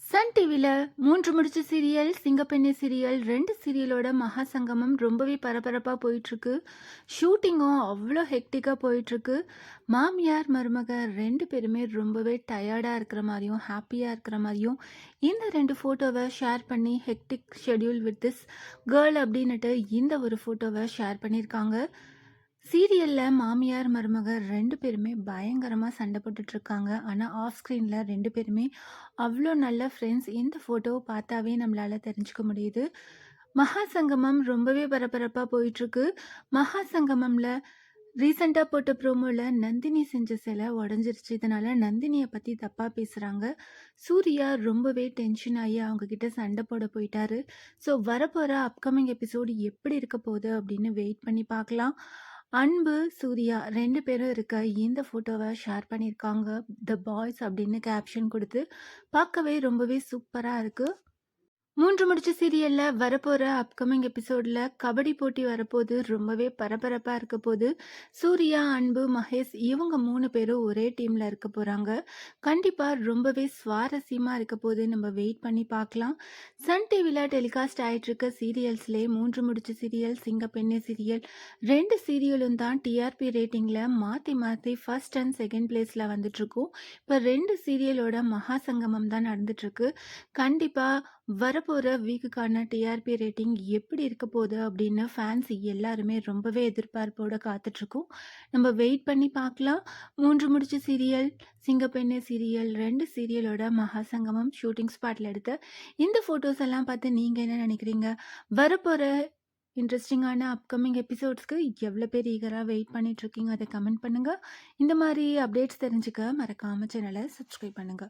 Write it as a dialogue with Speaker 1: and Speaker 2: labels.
Speaker 1: Sun டிவில 3 முடிச்சு serial, சிங்கப்பெண்ணே serial 2 சீரியலோட மகா சங்கமம் ரொம்பவே பரபரப்பா போயிட்டுருக்கு. ஷூட்டிங்கும் அவ்வளோ ஹெக்டிக்கா போயிட்டுருக்கு. மாமியார், மருமக 2 பேருமே ரொம்பவே டயர்டா இருக்கிற மாரியும், ஹாப்பியா இருக்கிற மாரியும் இந்த 2 ஃபோட்டோவ ஷேர் பண்ணி hectic schedule with this girl அப்படின்னுட்டு இந்த ஒரு ஃபோட்டோவ ஷேர் பண்ணியிருக்காங்க. சீரியல்ல மாமியார், மருமக 2 பேருமே பயங்கரமா சண்டை போட்டுட்டு இருக்காங்க. ஆனா, ஆஃப் ஸ்க்ரீன்ல 2 பேருமே அவ்ளோ நல்ல ஃப்ரெண்ட்ஸ். இந்த ஃபோட்டோவ பார்த்தாவே நம்மளால தெரிஞ்சுக்க முடியுது. மகா சங்கமம் ரொம்பவே பரபரப்பா போயிட்டுருக்கு. மகா சங்கமம்ல ரீசெண்டா போட்ட ப்ரோமோல நந்தினி செஞ்ச சிலை உடைஞ்சிருச்சு. இதனால நந்தினிய பத்தி தப்பா பேசுறாங்க. சூர்யா ரொம்பவே டென்ஷன் ஆகி அவங்க கிட்ட சண்டை போட போயிட்டாரு. ஸோ வரப்போற அப்கமிங் எபிசோடு எப்படி இருக்க போகுது அப்படின்னு வெயிட் பண்ணி பார்க்கலாம். அன்பு, சூர்யா 2 பேரும் இருக்க இந்த ஃபோட்டோவ ஷேர் பண்ணியிருக்காங்க. த பாய்ஸ் அப்படின்னு கேப்ஷன் குடுத்து பார்க்கவே ரொம்பவே சூப்பரா இருக்கு. 3 முடிச்சு சீரியல்ல வரப்போற அப்கமிங் எபிசோட்ல கபடி போட்டி வரப்போது. ரொம்பவே பரபரப்பா இருக்க போது. சூர்யா, அன்பு, மகேஷ் இவங்க 3 பேரும் ஒரே டீம்ல இருக்க போறாங்க. கண்டிப்பா ரொம்பவே சுவாரஸ்யமா இருக்க போது. நம்ம வெயிட் பண்ணி பார்க்கலாம். சன் டிவில டெலிகாஸ்ட் ஆயிட்டு இருக்க சீரியல்ஸ்லே 3 முடிச்சு சீரியல், சிங்கப்பெண்ணே சீரியல் 2 சீரியலும் தான் டிஆர்பி ரேட்டிங்ல மாத்தி மாத்தி ஃபர்ஸ்ட் அண்ட் செகண்ட் பிளேஸ்ல வந்துட்டு இருக்கும். இப்போ 2 சீரியலோட மகா சங்கமம் தான் நடந்துட்டு இருக்கு. கண்டிப்பா வரப்போற வீக்குக்கான டிஆர்பி ரேட்டிங் எப்படி இருக்க போகுது அப்படின்னு ஃபேன்ஸ் எல்லாருமே ரொம்பவே எதிர்பார்ப்போட காத்துட்ருக்கோம். நம்ம வெயிட் பண்ணி பார்க்கலாம். 3 முடிச்சு சீரியல், சிங்கப்பெண்ணே சீரியல் 2 சீரியலோட மகா சங்கமம் ஷூட்டிங் ஸ்பாட்ல எடுத்த இந்த ஃபோட்டோஸ் எல்லாம் பார்த்து நீங்கள் என்ன நினைக்கிறீங்க? வரப்போற இன்ட்ரெஸ்டிங்கான அப்கமிங் எபிசோட்ஸ்க்கு எவ்வளோ பேர் ஈகராக வெயிட் பண்ணிட்டு இருக்கீங்க? அதை கமெண்ட் பண்ணுங்க. இந்த மாதிரி அப்டேட்ஸ் தெரிஞ்சுக்க மறக்காம சேனலை சப்ஸ்கிரைப் பண்ணுங்க.